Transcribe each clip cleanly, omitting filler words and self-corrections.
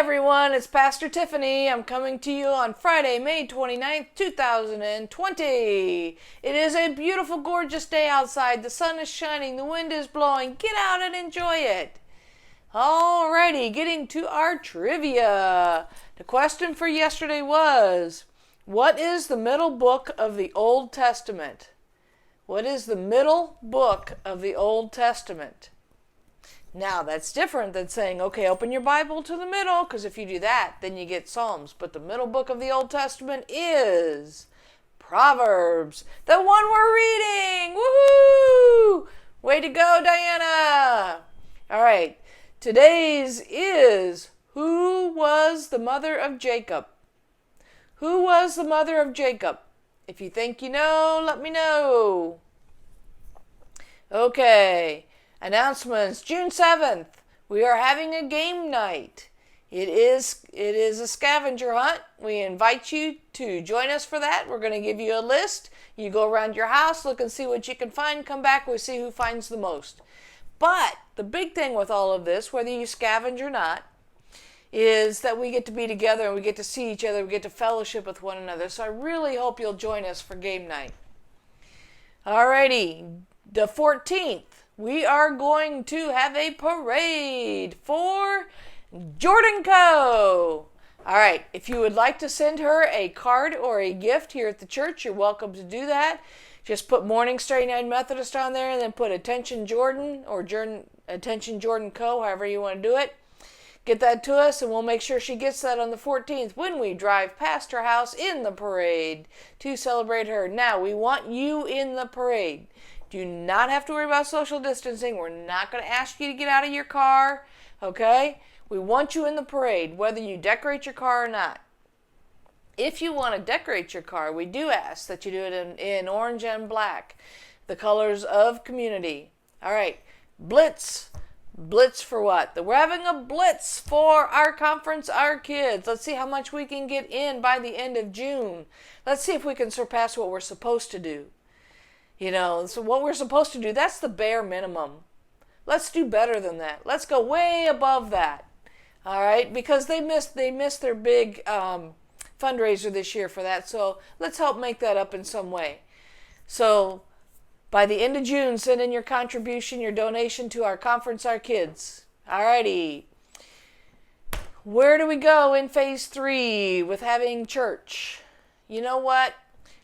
everyone, it's Pastor Tiffany. I'm coming to you on Friday, May 29th, 2020. It is a beautiful, gorgeous day outside. The sun is shining, the wind is blowing. Get out and enjoy it. Alrighty, getting to our trivia. The question for yesterday was, what is the middle book of the Old Testament? What is the middle book of the Old Testament? Now, that's different than saying, okay, open your Bible to the middle, because if you do that, then you get Psalms. But the middle book of the Old Testament is Proverbs, the one we're reading. Woohoo! Way to go, Diana! All right, today's is, who was the mother of Jacob? Who was the mother of Jacob? If you think you know, let me know. Okay. Announcements, June 7th, we are having a game night. It is a scavenger hunt. We invite you to join us for that. We're going to give you a list. You go around your house, look and see what you can find, come back, we'll see who finds the most. But the big thing with all of this, whether you scavenge or not, is that we get to be together and we get to see each other, we get to fellowship with one another. So I really hope you'll join us for game night. Alrighty, the 14th. We are going to have a parade for Jordan Co. All right, if you would like to send her a card or a gift here at the church, you're welcome to do that. Just put Morning Star United Methodist on there and then put Attention Jordan or Attention Jordan Co., however you want to do it. Get that to us and we'll make sure she gets that on the 14th when we drive past her house in the parade to celebrate her. Now, we want you in the parade. Do not have to worry about social distancing. We're not going to ask you to get out of your car, okay? We want you in the parade, whether you decorate your car or not. If you want to decorate your car, we do ask that you do it in orange and black, the colors of community. All right, Blitz. Blitz for what? We're having a blitz for our conference, our kids. Let's see how much we can get in by the end of June. Let's see if we can surpass what we're supposed to do. You know, so what we're supposed to do, that's the bare minimum. Let's do better than that. Let's go way above that. All right, because they missed their big fundraiser this year for that. So let's help make that up in some way. So by the end of June, send in your contribution, your donation to our conference, our kids. All righty. Where do we go in phase 3 with having church? You know what?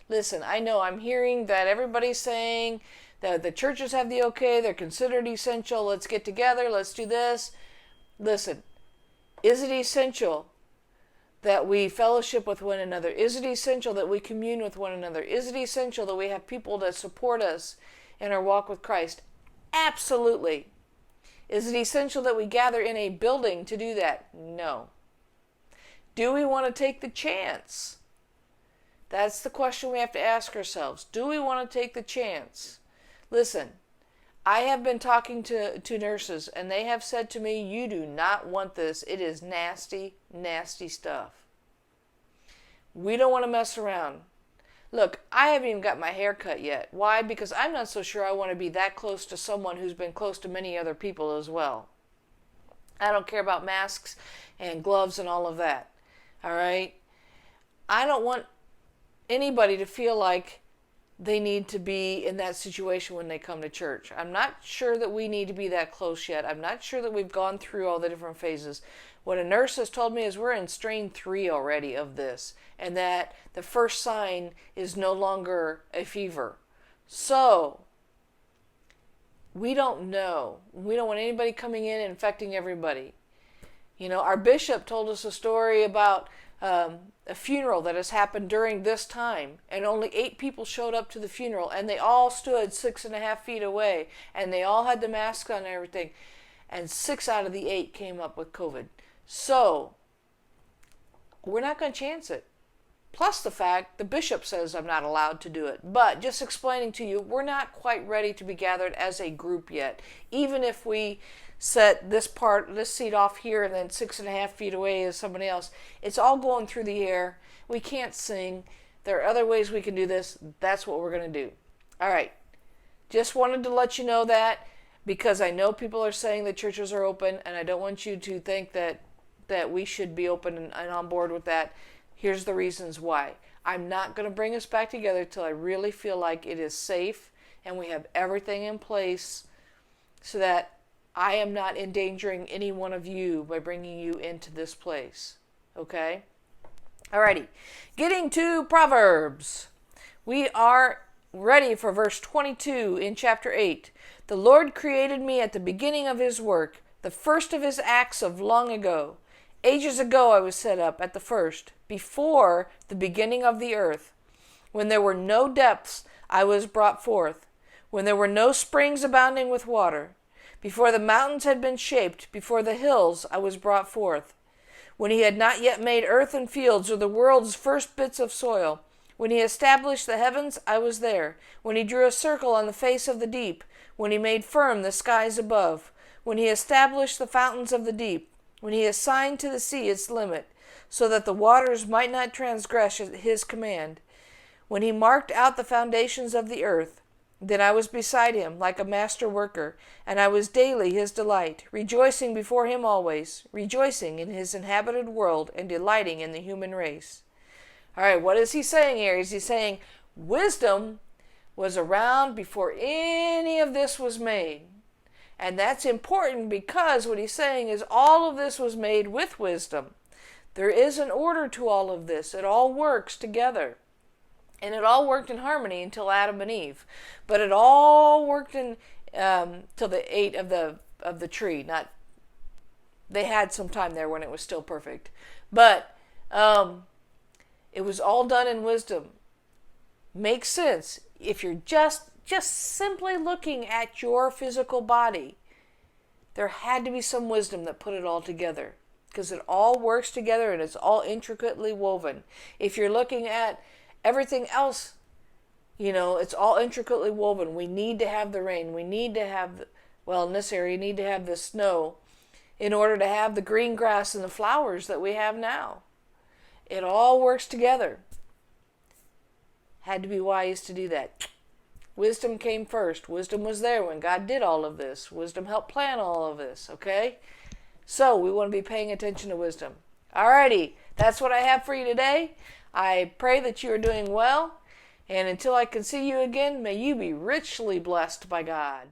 Listen, I know I'm hearing that everybody's saying that the churches have the okay, they're considered essential, let's get together, let's do this. Listen, is it essential that we fellowship with one another? Is it essential that we commune with one another? Is it essential that we have people that support us in our walk with Christ? Absolutely. Is it essential that we gather in a building to do that? No. Do we want to take the chance? That's the question we have to ask ourselves. Do we want to take the chance? Listen, I have been talking to nurses, and they have said to me, you do not want this. It is nasty, nasty stuff. We don't want to mess around. Look, I haven't even got my hair cut yet. Why? Because I'm not so sure I want to be that close to someone who's been close to many other people as well. I don't care about masks and gloves and all of that. All right? I don't want anybody to feel like they need to be in that situation when they come to church. I'm not sure that we need to be that close yet. I'm not sure that we've gone through all the different phases. What a nurse has told me is we're in strain 3 already of this, and that the first sign is no longer a fever. So, we don't know. We don't want anybody coming in and infecting everybody. You know, our bishop told us a story about a funeral that has happened during this time, and only 8 people showed up to the funeral, and they all stood 6.5 feet away, and they all had the masks on and everything, and 6 out of the 8 came up with COVID. So, we're not going to chance it. Plus the fact the bishop says I'm not allowed to do it. But just explaining to you, we're not quite ready to be gathered as a group yet. Even if we set this seat off here and then 6.5 feet away is somebody else. It's all going through the air. We can't sing. There are other ways we can do this. That's what we're going to do. All right. Just wanted to let you know that because I know people are saying that churches are open, and I don't want you to think that that we should be open and on board with that. Here's the reasons why. I'm not going to bring us back together till I really feel like it is safe and we have everything in place so that I am not endangering any one of you by bringing you into this place. Okay? Alrighty. Getting to Proverbs. We are ready for verse 22 in chapter 8. The Lord created me at the beginning of his work, the first of his acts of long ago. Ages ago I was set up at the first, before the beginning of the earth. When there were no depths, I was brought forth. When there were no springs abounding with water. Before the mountains had been shaped, before the hills, I was brought forth. When he had not yet made earth and fields, or the world's first bits of soil. When he established the heavens, I was there. When he drew a circle on the face of the deep. When he made firm the skies above. When he established the fountains of the deep. When he assigned to the sea its limit, so that the waters might not transgress his command. When he marked out the foundations of the earth, then I was beside him like a master worker, and I was daily his delight, rejoicing before him always, rejoicing in his inhabited world, and delighting in the human race. All right, what is he saying here? Is he saying wisdom was around before any of this was made? And that's important because what he's saying is all of this was made with wisdom. There is an order to all of this. It all works together. And it all worked in harmony until Adam and Eve. But it all worked in till they ate of the tree. Not, they had some time there when it was still perfect. But it was all done in wisdom. Makes sense. If you're just simply looking at your physical body, there had to be some wisdom that put it all together, because it all works together and it's all intricately woven. If you're looking at everything else, it's all intricately woven. We need to have the rain. We need to have, in this area, you need to have the snow in order to have the green grass and the flowers that we have now. It all works together. Had to be wise to do that. Wisdom came first. Wisdom was there when God did all of this. Wisdom helped plan all of this, okay? So we want to be paying attention to wisdom. Alrighty, that's what I have for you today. I pray that you are doing well. And until I can see you again, may you be richly blessed by God.